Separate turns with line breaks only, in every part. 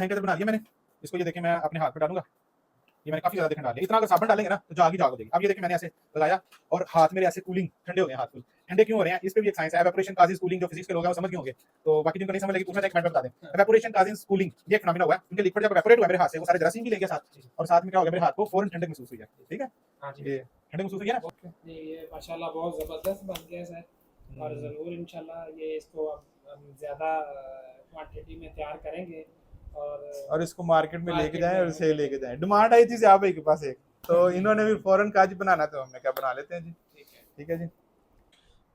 Sanitiser बना लिया मैंने। इसको ये देखिए मैं अपने हाथ पे डालूंगा, ये मैंने काफी ज्यादा देखने डाल दिया। इतना अगर साबुन डालेंगे ना तो जाग ही जाग हो जाएगी। अब ये देखिए मैंने ऐसे लगाया और हाथ मेरे ऐसे कूलिंग, ठंडे हो गए हाथ। ठंडे क्यों हो रहे हैं, इस पे भी एक साइंस है। एवेपोरेशन कॉजेस कूलिंग, जो फिजिक्स के लोग हैं वो समझ गए होंगे, तो बाकी जिनको नहीं समझ लगी तो उसमें एक मिनट में बता दें। एवेपोरेशन कॉजेस कूलिंग, ये एक फिनोमेना हुआ है, क्योंकि लिक्विड जब एवेपोरेट हुआ मेरे हाथ से, वो सारे जरासीम भी ले गया साथ, और साथ में क्या हो गया, मेरे हाथ को फौरन ठंडक महसूस हुई है। ठीक है, ये ठंडक महसूस हुई है ना।
ये माशाल्लाह बहुत ज़बरदस्त बन गया सर, और ज़रूर इंशाल्लाह ये इसको हम ज़्यादा क्वांटिटी में तैयार करेंगे
और इसको मार्केट में लेके
मार्केट
जाएं और
में
सेल लेके जाएं। डिमांड आई थी ज़िया भाई के पास एक, तो इन्होंने भी फौरन कहा जी बनाना, तो हमने क्या बना लेते हैं जी। ठीक है जी।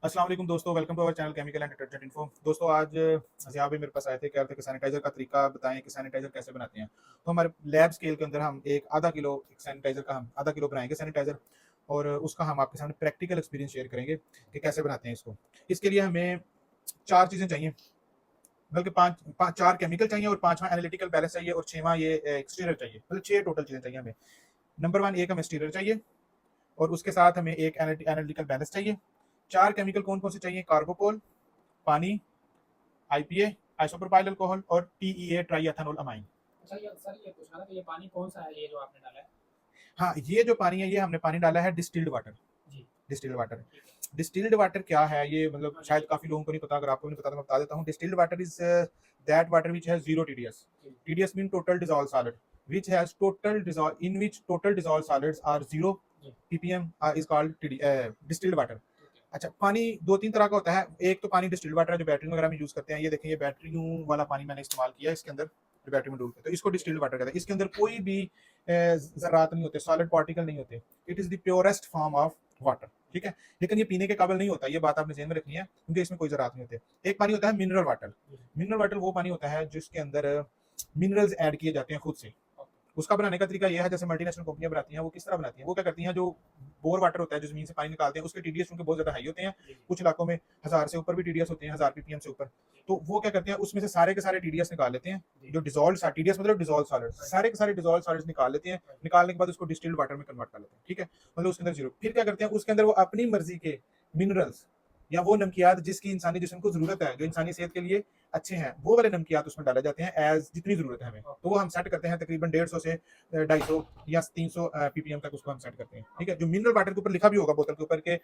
अस्सलाम वालेकुम दोस्तों, welcome to our channel chemical and detergent info. दोस्तों आज ज़िया भाई मेरे पास आए थे, कह रहे थे कि सैनिटाइजर का तरीका बताएं कि सैनिटाइजर कैसे बनाते हैं। तो हमारे लैब स्केल के अंदर हम एक आधा किलो सैनिटाइजर का हम आधा किलो बनाएंगे सैनिटाइजर, और उसका हम आपके सामने प्रैक्टिकल एक्सपीरियंस शेयर करेंगे कि कैसे बनाते हैं इसको। इसके लिए हमें 4 चीज़ें चाहिए, बल्कि चार केमिकल चाहिए, और 5वां एनालिटिकल बैलेंस चाहिए, और 6वां ये एक्सटीरियर चाहिए। मतलब 6 टोटल चीज़ें चाहिए हमें। नंबर 1 एक हमें एक्सटीरियर चाहिए, और उसके साथ हमें एक एनालिटिकल बैलेंस चाहिए। 4 केमिकल कौन कौन से चाहिए, कार्बोपोल, पानी, आईपीए आइसोप्रोपाइल अल्कोहल, और टीईए ट्राई एथानोल अमाइन।
अच्छा ये सर ये पूछना था कि ये पानी कौन सा है, ये जो आपने डाला है?
हाँ, ये जो पानी है ये हमने पानी डाला है डिस्टिल्ड वाटर।
जी
डिस्टिल्ड वाटर।
ठीक है।
डिस्टिल्ड वाटर क्या है, ये मतलब शायद काफी लोगों को नहीं पता, अगर आपको नहीं पता तो मैं बता देता हूँ। Distilled water is that water which has zero TDS. TDS mean total dissolve solid, which has total dissolve in which total dissolved solids are 0 ppm is called distilled water। अच्छा, पानी दो तीन तरह का होता है। एक तो पानी डिस्टिल्ड वाटर है जो बैटरी वगैरह में यूज करते हैं। ये देखें, ये बैटरियों वाला पानी मैंने इस्तेमाल किया इसके अंदर, जो बैटरी में डूबते, तो इसको डिस्टिल्ड वाटर कहते हैं। इसके अंदर कोई भी जरात नहीं होते, सॉलिड पार्टिकल नहीं होते। It is the purest form of water. ठीक है, लेकिन ये पीने के काबिल नहीं होता, ये बात आपने ध्यान में रखनी है, क्योंकि इसमें कोई जरात नहीं होते। एक पानी होता है मिनरल वाटर। मिनरल वाटर वो पानी होता है जिसके अंदर मिनरल्स ऐड किए जाते हैं खुद से। उसका बनाने का तरीका यह है, जैसे मल्टीनेशनल कंपनियां बनाती हैं, वो किस तरह बनाती हैं, वो क्या करती हैं, जो बोर वाटर होता है, जो जमीन से पानी निकालते हैं, उसके टीडीएस उनके बहुत ज्यादा हाई होते हैं। कुछ इलाकों में 1000 से ऊपर भी टीडीएस होते हैं, 1000 पीपीएम से ऊपर। तो वो क्या करते हैं, उसमें से सारे के सारे टीडीएस निकाल लेते हैं, जो डिसॉल्व टीडीएस मतलब डिसॉल्व सॉलिड, सारे के सारे डिसॉल्व सॉलिड्स निकाल लेते हैं। निकालने के बाद उसको डिस्टिल्ड वाटर में कन्वर्ट कर लेते हैं। ठीक है, मतलब उसके अंदर जीरो। फिर क्या करते हैं, उसके अंदर वो अपनी मर्जी के मिनरल्स या वो नमकियात जिसकी इंसानी जिस्म को जरूरत है, जो इंसानी सेहत के लिए अच्छे हैं, वो वाले नमकियात उसमें डाले जाते हैं एज जितनी जरूरत है हमें। तो वो हम सेट करते हैं तकरीबन 150 से 250 या 300 पीपीएम तक उसको हम सेट करते हैं। ठीक है, जो मिनरल वाटर के ऊपर लिखा भी होगा बोतल के ऊपर के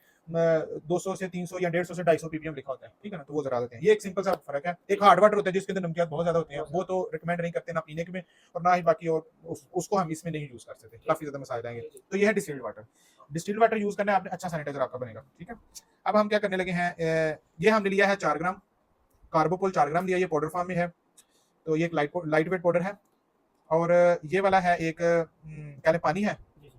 200 से 300 या 150 से 250 पीपीएम लिखा होता है। ठीक है ना, तो वो जरा देते हैं। ये एक सिंपल सा फर्क है। एक हार्ड वाटर होता है जिसके अंदर नमकियात बहुत ज्यादा होते हैं, वो तो रिकमेंड नहीं करते ना पीने के में, और ना ही बाकी, और उसको हम इसमें नहीं यूज कर सकते, काफी ज्यादा मसाइल आएंगे। तो ये है distilled water. Distilled water use करना है आपने, अच्छा सैनिटाइजर आपका बनेगा। ठीक है, अब हम क्या करने लगे हैं, ये हमने लिया है 4 ग्राम कार्बोपोल, 4 ग्राम लिया, ये पाउडर फॉर्म में है। तो ये एक लाइट वेट पाउडर है। और ये वाला है एक क्या पानी है,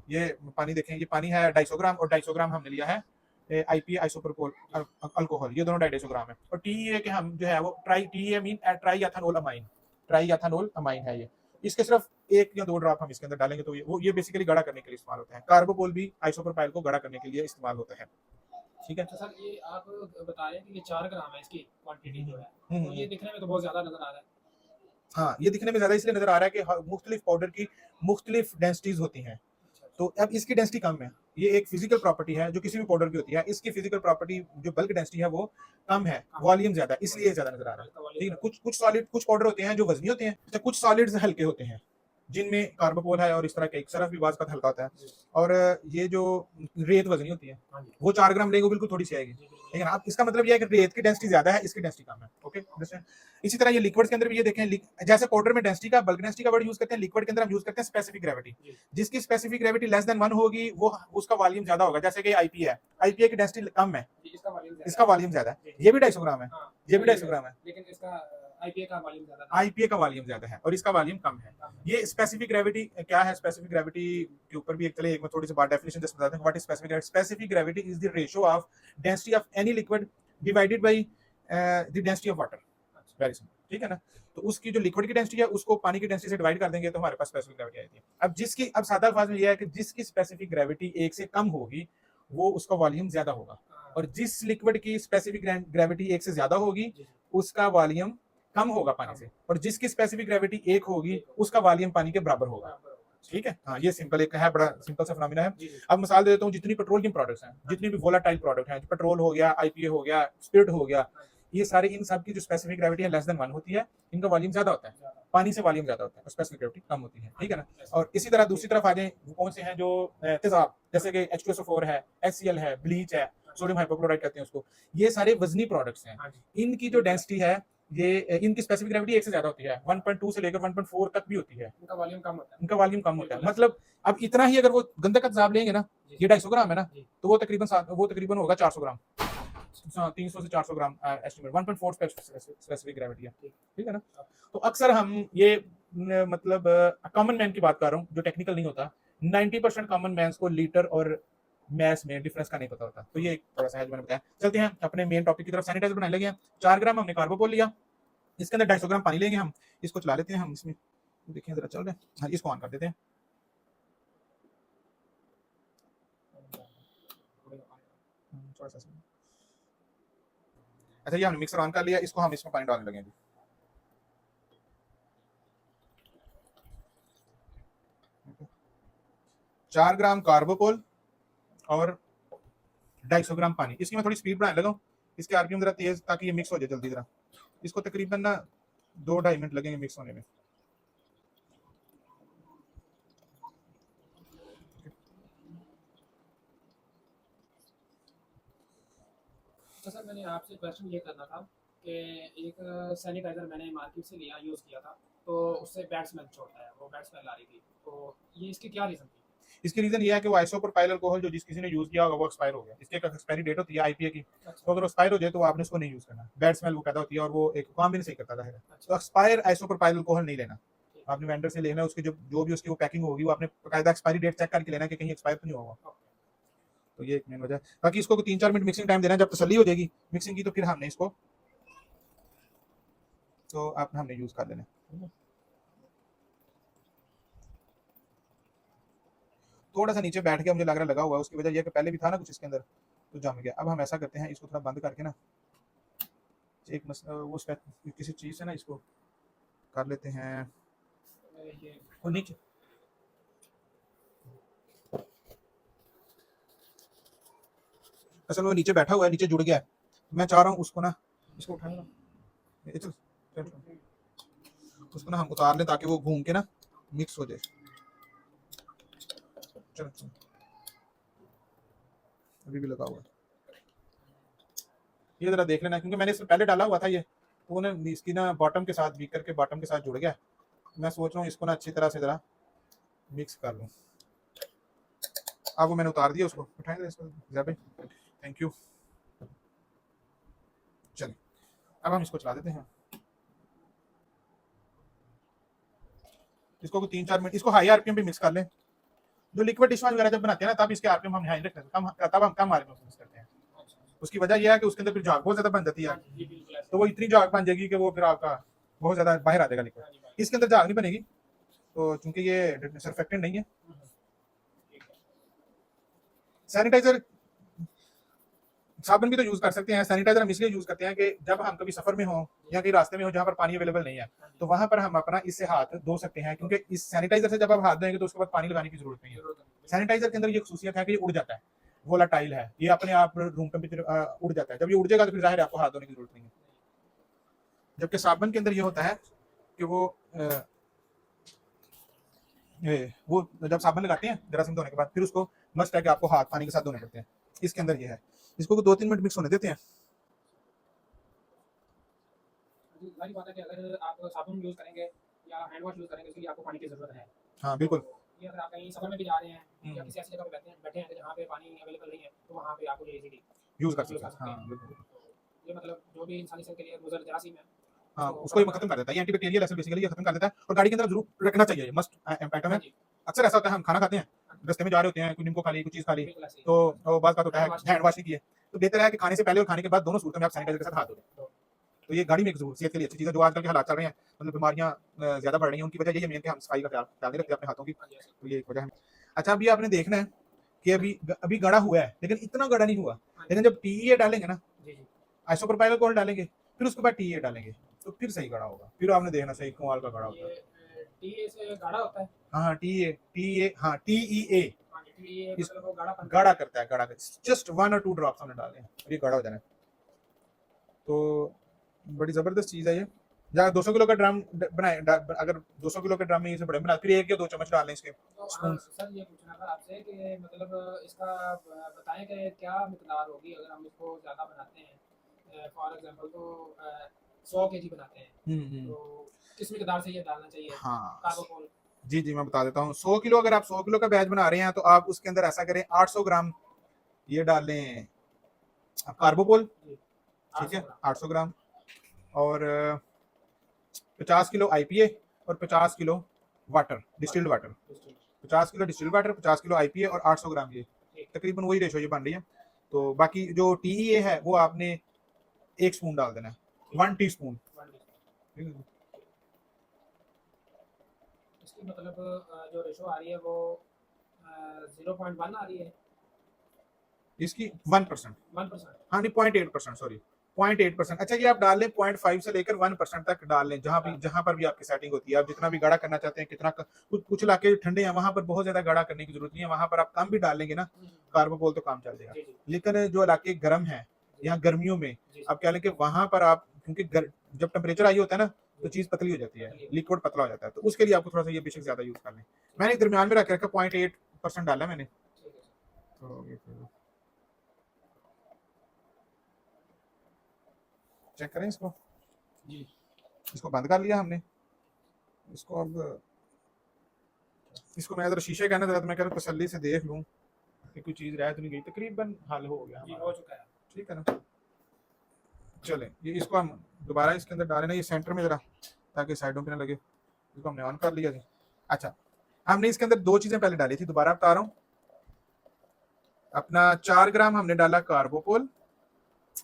ये पानी देखें, ये पानी है 250 ग्राम, और 250 ग्राम हमने लिया है आईपी आइसोप्रोपोल अल्कोहल, ये दोनों 250 ग्राम है। और टी के हम जो है वो T mean try ethanol amine, try ethanol amine है ये। इसके सिर्फ 1 या 2 ड्रॉप हम इसके अंदर डालेंगे, तो ये बेसिकली गाढ़ा करने के लिए इस्तेमाल होता है। कार्बोपोल भी आइसोप्रोपाइल को गाढ़ा करने के लिए इस्तेमाल होता है। ठीक है,
तो सर ये आप बता रहे हैं कि ये 4 ग्राम है इसकी क्वांटिटी जो है, तो ये दिखने में तो बहुत ज़्यादा नज़र आ रहा है।
हाँ, ये दिखने में ज्यादा इसलिए नजर आ रहा है कि मुख्तलिफ पाउडर की मुख्तलिफ डेंसिटीज होती हैं। तो अब इसकी डेंसिटी कम है। ये एक फिजिकल प्रॉपर्टी है जो किसी भी पाउडर की होती है। इसकी फिजिकल प्रॉपर्टी जो बल्क डेंसिटी है वो कम है, वॉल्यूम ज्यादा, इसलिए ज्यादा नजर आ रहा है। ठीक है, कुछ सॉलिड, कुछ पाउडर होते हैं जो वजनी होते हैं, अच्छा कुछ सॉलिड्स हल्के होते हैं, जिनमें कार्बोपोल है, और इस तरह के एक सरफ भी बाज़ का हल्का होता है। और ये जो रेत वजनी होती है वो 4 ग्राम लेंगे बिल्कुल थोड़ी सी आएगी। लेकिन आप, इसका मतलब ये है कि रेत की डेंसिटी ज्यादा है, इसकी डेंसिटी कम है। ओके, इसी तरह ये लिक्विड्स के अंदर भी ये देखें, जैसे पाउडर में डेंसिटी का, बल्क डेंसिटी का वर्ड यूज करते हैं, लिक्विड के अंदर हम यूज करते हैं स्पेसिफिक ग्रेविटी। जिसकी स्पेसिफिक ग्रेविटी लेस देन 1 होगी वो उसका वॉल्यूम ज्यादा होगा। जैसे कि आईपी है, आईपीए की डेंसिटी कम है, इसका वॉल्यूम ज्यादा है। ये भी 250 ग्राम है, ये भी 250 ग्राम है,
लेकिन इसका आईपीए का वॉल्यूम ज़्यादा है।
आईपीए का वॉल्यूम ज्यादा है और इसका वॉल्यूम कम है। ये स्पेसिफिक ग्रेविटी क्या है, स्पेसिफिक ग्रेविटी के ऊपर भी एक चले एक मैं थोड़ी सी बात डेफिनेशन जस्ट बताते हैं। What is specific gravity? Specific gravity is the ratio of density of any liquid divided by the density of water. Very simple, ठीक है ना। तो उसकी जो लिक्विड की डेंसिटी है उसको पानी की डेंसिटी से डिवाइड कर देंगे तो हमारे पास स्पेसिफिक ग्रेविटी आती है। अब सादा अल्फाज में यह है कि जिसकी स्पेसिफिक ग्रेविटी 1 से कम होगी वो उसका वॉल्यूम ज्यादा होगा, और जिस लिक्विड की स्पेसिफिक ग्रेविटी 1 से ज्यादा होगी उसका वॉल्यूम कम होगा पानी से, और जिसकी स्पेसिफिक ग्रेविटी 1 होगी उसका वॉल्यूम पानी के बराबर होगा। ठीक है, हाँ, ये सिंपल एक है, बड़ा सिंपल सा फिनोमेना है। अब मिसाल दे देता हूँ, जितनी पेट्रोलियम प्रोडक्ट्स हैं, जितनी भी वोलाटाइल प्रोडक्ट हैं, पेट्रोल हो गया, आईपीए हो गया, स्पिरिट हो गया, ये सारे इन सब की जो स्पेसिफिक ग्रेविटी है लेस देन 1 होती है, इनका वॉल्यूम ज्यादा होता है। पानी से वॉल्यूम ज्यादा होता है, स्पेसिफिक ग्रेविटी कम होती है, ठीक है ना। और इसी तरह दूसरी तरफ आ जाए, कौन से हैं जो तेजाब, जैसे कि H2SO4 है, HCl है, ब्लीच है, सोडियम हाइपोक्लोराइड कहते हैं उसको, ये सारे वजनी प्रोडक्ट्स हैं। इनकी जो डेंसिटी है, ये इनकी स्पेसिफिक ग्रेविटी 1 से ज्यादा होती है, 1.2 से लेकर 1.4 तक भी होती है।
इनका वॉल्यूम कम होता है,
इनका वॉल्यूम कम होता है। मतलब अब इतना ही अगर वो गंधक का तेजाब लेंगे ना, ये 250 ग्राम है ना, तो वो तकरीबन होगा 400 ग्राम, 300 से 400 ग्राम एस्टिमेट, 1.4 स्पेसिफिक ग्रेविटी है, ठीक है ना। तो अक्सर हम ये मतलब कॉमन मैन की बात कर रहा हूँ, जो टेक्निकल नहीं होता, 90% कॉमन मैन को लीटर और मैस में डिफरेंस का नहीं पता होता। तो ये एक थोड़ा सा है जो मैंने बताया। चलते हैं अपने मेन टॉपिक की तरफ। सैनिटाइजर बनाने लगे हैं। 4 ग्राम हमने कार्बोपोल लिया, इसके अंदर 250 ग्राम पानी लेंगे हम, इसको चला लेते हैं हम इसमें, देखिए जरा चल रहा है, हाँ इसको ऑन कर देते हैं। थोड़ा सा अच्छा, ये हमने मिक्सर ऑन कर लिया, इसको हम इसमें पानी डालने लगे हैं। 4 ग्राम कार्बोपोल और 250 ग्राम पानी। इसकी मैं थोड़ी स्पीड बढ़ाने लगा हूँ, इसके आरपीएम जरा तेज, ताकि ये मिक्स हो जाए जल्दी। जरा इसको तकरीबन ना 2-2.5 मिनट लगेंगे मिक्स होने में।
तो सर मैंने आपसे क्वेश्चन ये करना था कि एक सैनिटाइजर मैंने मार्केट से लिया, यूज़ किया था, तो उससे बैड स्मेल छोड़ता है, वो बैड स्मेल आ रही थी, तो ये इसकी क्या रीज़न थी?
इसकी रीजन ये है कि वो आइसोप्रोपाइल अल्कोहल जो जिस किसी ने यूज किया होगा वो एक्सपायर हो गया। इसकी एक एक्सपायरी डेट होती है आईपीए की, तो अगर एक्सपायर हो जाए तो आपने उसको नहीं यूज करना। बैड स्मेल वो पैदा होती है और वो एक काम भी नहीं सही करता है। तो एक्सपायर आइसोप्रोपाइल अल्कोहल नहीं लेना, आपने वेंडर से लेना, उसकी जो भी उसकी वो पैकिंग होगी वो आपने बाकायदा एक्सपायरी डेट चेक करके लेना कि कहीं एक्सपायर तो नहीं होगा। तो ये एक मेन वजह है। बाकी इसको 3-4 मिनट मिक्सिंग टाइम देना है, जब तसल्ली हो जाएगी मिक्सिंग की तो फिर हमने इसको तो आप हमने यूज कर लेना। थोड़ा सा नीचे बैठ के मुझे लग रहा लगा हुआ है, उसकी वजह यह कि पहले भी था ना कुछ इसके अंदर तो जम गया। अब हम ऐसा करते हैं, इसको थोड़ा बंद करके ना एक वो किसी चीज से ना इसको कर लेते हैं वो नीचे। असल में वो नीचे बैठा हुआ है, नीचे जुड़ गया है, मैं चाह रहा हूँ उसको ना, इसको उठाएगा उसको ना हम उतार लें ताकि वो घूम के ना मिक्स हो जाए। चलो अभी भी लगा हुआ है, ये जरा देख लेना, क्योंकि मैंने इससे पहले डाला हुआ था ये, तो वो ना इसकी ना बॉटम के साथ बीकर के बॉटम के साथ जुड़ गया। मैं सोच रहा हूँ इसको ना अच्छी तरह से जरा मिक्स कर लूँ। अब वो मैंने उतार दिया, उसको उठाएंगे इसको, थैंक यू। चलिए अब हम इसको चला देते हैं, इसको 3-4 मिनट इसको हाई आरपीएम पे मिक्स कर लें। जो लिक्विड डिश वॉश वगैरह जब बनाते हैं ना, तब इसके आरपीएम हम हाई रखते हैं, तब हम कम आरपीएम मिक्स करते हैं। उसकी वजह यह है कि उसके अंदर फिर झाग बहुत ज्यादा बन जाती है, तो वो इतनी झाग बन जाएगी कि वो फिर आपका बहुत ज्यादा बाहर आ जाएगा लिक्विड। इसके अंदर झाग नहीं बनेगी, तो चूंकि ये सर्फेक्टेंट नहीं है। सैनिटाइजर साबुन भी तो यूज कर सकते हैं, सैनिटाइजर हम इसलिए यूज करते हैं कि जब हम कभी सफर में हो या कहीं रास्ते में हो जहाँ पर पानी अवेलेबल नहीं है, तो वहां पर हम अपना इससे हाथ धो सकते हैं, क्योंकि इस सैनिटाइजर से जब आप हाथ धोएंगे तो उसके बाद पानी लगाने की जरूरत नहीं है। सैनिटाइजर के अंदर ये खसूसियत है कि ये उड़ जाता है, वोलाटाइल है, ये अपने आप रूम टेम्परेचर उड़ जाता है। जब ये उड़ जाएगा तो फिर जाहिर है आपको हाथ धोने की जरूरत नहीं है। जबकि साबुन के अंदर ये होता है कि वो जब साबुन लगाते हैं जरासीम धोने के बाद, फिर उसको मस्ट है कि आपको हाथ पानी के साथ धोने पड़ते हैं। इसके अंदर ये है, इसको 2-3 मिनट मिक्स होने देते हैं।
वाली बात है कि अगर आप साबुन यूज़ करेंगे या हैंड वॉश यूज़ करेंगे, उसके लिए आपको पानी की ज़रूरत है।
हाँ बिल्कुल।
तो ये अगर आप कहीं सफर में भी जा रहे हैं या किसी ऐसी जगह पे बैठे हैं जहाँ पे पानी अवेलेबल नहीं है, तो वहाँ पे आपको ये इजीली
यूज कर सकते हैं। हाँ बिल्कुल।
ये मतलब जो भी इंसानी सेहत के लिए मुज़र जरासीम है,
हाँ उसको ये खत्म कर देता है, ये एंटीबैक्टीरियल है बेसिकली, ये खत्म कर देता है। और गाड़ी के अंदर जरूर रखना चाहिए, ये मस्ट आइटम है। अक्सर ऐसा होता है हम खाना खाते हैं, रास्ते में जा रहे होते हैं, कुछ नींबू खा ली, कुछ चीज खा ली, तो बात होता है हैंड वॉश नहीं किए, तो बेहतर है कि खाने से पहले और खाने के बाद दोनों सूरतों में आप सैनिटाइजर के साथ हाथ धो। तो ये गाड़ी में एक जरूर सेहत के लिए अच्छी चीज़ है। जो आजकल के हालात चल रहे हैं, मतलब बीमारियां ज्यादा बढ़ रही हैं, उनकी वजह यही है कि हम सफाई का ख्याल नहीं रखते अपने हाथों की, तो ये एक वजह है। अच्छा अभी आपने देखना है कि अभी गड़ा हुआ है, लेकिन इतना गड़ा नहीं हुआ, लेकिन जब टीईए डालेंगे ना, आइसोप्रोपाइल अल्कोहल डालेंगे, फिर उसके बाद टीईए डालेंगे, तो फिर सही गड़ा होगा। फिर आपने देखना सही कमाल का गड़ा होता है।
टीए से गाढ़ा होता है।
हाँ टीईए, हाँ टीईए
मतलब वो
गाढ़ा करता है, गाढ़ा जस्ट 1 और 2 ड्रॉप्स हमने डाले हैं और ये गाढ़ा हो जाना है। तो बड़ी जबरदस्त चीज है ये। जहाँ 200 किलो का ड्रम बनाए अगर 200 किलो के ड्रम में इसे बड़े बना फिर 1 या 2 चम्मच डाल लें इसके
तो
स्पून।
सर ये पूछना था आपसे कि मतलब इसका बताएं कि क्या मिकदार होगी अगर हम इसको ज़्यादा बनाते हैं, फॉर एग्जांपल तो 100 केजी बनाते हैं,
हम्म।
तो किस मिकदार से ये डालना चाहिए
हाँ
कार्बोफोल?
जी जी मैं बता देता हूँ। 100 किलो अगर आप 100 किलो का बैच बना रहे हैं तो आप उसके अंदर ऐसा करें 800 ग्राम ये डाल लें कार्बोपोल।
जी,
ठीक
800
है
ग्राम।
800 ग्राम। और 50 किलो आईपीए और 50 kilo water distilled water. 50 kilo distilled water 50 kilo IPA और 800 ग्राम ये
ठीक।
तकरीबन वही रेशो ये बन रही है। तो बाकी जो टीईए है वो आपने 1 स्पून डाल देना है, 1 टीस्पून।
इसकी मतलब जो रेशो आ रही है वो 0.1 आ रही है,
इसकी 1%।
1%।
हाँ नहीं 0.8%, सॉरी 0.8%। अच्छा ये आप डाल लें 0.5 से लेकर 1% तक डाल लें, जहां पर भी आपकी सेटिंग होती है। आप जितना भी गाढ़ा करना चाहते हैं कितना कुछ इलाके ठंडे हैं वहां पर बहुत ज्यादा गाढ़ा करने की जरूरत नहीं है, वहां पर आप कम भी डाल लेंगे ना कार्बोपोल तो काम चल जाएगा।
जी जी
लेकिन जो इलाके गर्म है या गर्मियों में
जी
आप कह लें कि वहां पर आप क्योंकि जब टेम्परेचर हाई होता है ना तो चीज पतली हो जाती है, लिक्विड पतला हो जाता है, तो उसके लिए आपको थोड़ा सा ये बेशक ज्यादा यूज कर लें। मैंने दरमियान में रख रखा 0.8% डाला मैंने।
ठीक है सर।
तो चेक करें इसको।
जी
इसको बंद कर लिया हमने। इसको अब इसको मैं जरा शीशे का ना जरा तो मैं कह रहा हूं तसल्ली से देख लूं कि कोई चीज रह तो नहीं गई। तकरीबन हल हो गया
जी
हमारा।
हो चुका है।
ठीक है ना। चलें ये इसको हम दोबारा इसके अंदर डालें ना ये सेंटर में जरा ताकि साइडों पे ना लगे। इसको हमने ऑन कर लिया जी। अच्छा हमने इसके अंदर 2 चीजें पहले डाली थी, दोबारा बता रहा हूँ। अपना 4 ग्राम हमने डाला कार्बोपोल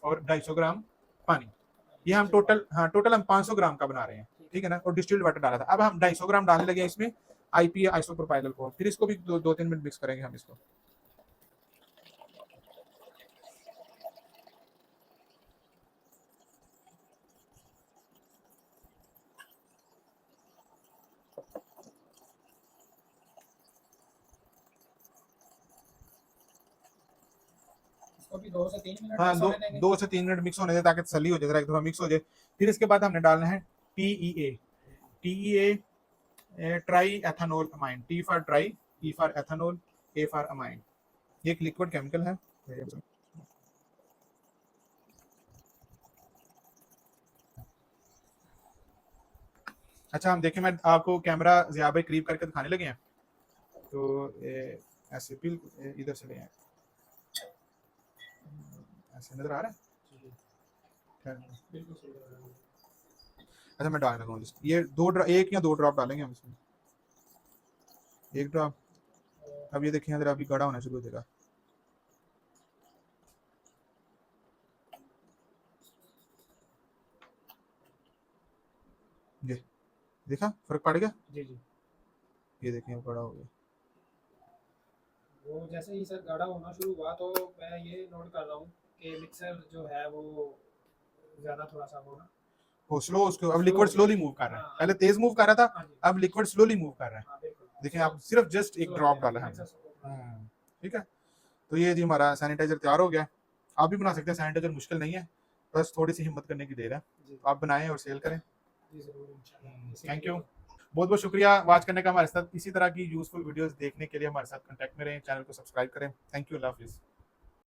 और 250 ग्राम पानी। ये हम टोटल टोटल हम 500 ग्राम का बना रहे हैं। ठीक है ना। और डिस्टिल्ड वाटर डाला था। अब हम 250 ग्राम डालने लगे इसमें आईपीए आइसोप्रोपाइल को। फिर इसको भी 2-3 मिनट मिक्स करेंगे हम इसको।
इसको भी 2 से 3 मिनट
हाँ
मिक्स होने देंगे।
2 से 3 मिनट मिक्स होने दे ताकि तसल्ली हो जाए, जरा एक दफा मिक्स हो जाए। फिर इसके बाद हमने डालना है tea. Tea try ethanol amine. T for try, E for ethanol, A for amine. ये एक लिक्विड केमिकल है। अच्छा हम देखें, मैं आपको कैमरा ज़िया भाई करीब करके दिखाने लगे हैं तो ऐसे बिल्कुल इधर से ले आए, ऐसे नजर आ रहा है।
बिल्कुल सही लग रहा है।
अच्छा मैं डालने लगा ये 1 या 2 ड्रॉप डालेंगे हम इसमें। 1 ड्रॉप। अब ये देखिए अगर अभी गाढ़ा होना शुरू हो जाएगा। ये देखा फर्क पड़ गया।
जी जी।
ये देखें अब गाढ़ा हो गया।
वो जैसे ही सर गाढ़ा होना शुरू हुआ तो मैं ये नोट कर रहा हूँ कि मिक्सर जो है वो ज़्यादा थोड़ा सा वो ना
वो स्लो उसको अब
स्लो
लिक्विड
हो गया।
स्लोली मूव कर रहा है,
हाँ
पहले तेज मूव कर रहा था,
हाँ जी
अब लिक्विड स्लोली मूव कर रहा है।
हाँ बिल्कुल
देखें
स्लो
आप सिर्फ जस्ट एक
स्लो हो
ड्रॉप
गया
डाला है
मिक्सर
हमने।
स्लो।
ठीक है। तो ये जी हमारा सैनिटाइजर तैयार हो गया। आप भी बना सकते हैं, सैनिटाइजर मुश्किल नहीं है, बस थोड़ी सी हिम्मत करने की देर है।
जी
आप बनाएं और सेल करें।
जी ज़रूर इंशाल्लाह।
Thank you. बहुत बहुत शुक्रिया वॉच करने का हमारे साथ। इसी तरह की यूजफुल वीडियोस देखने के लिए हमारे साथ कांटेक्ट में रहें, चैनल को सब्सक्राइब करें। थैंक यू, अल्लाह हाफिज़।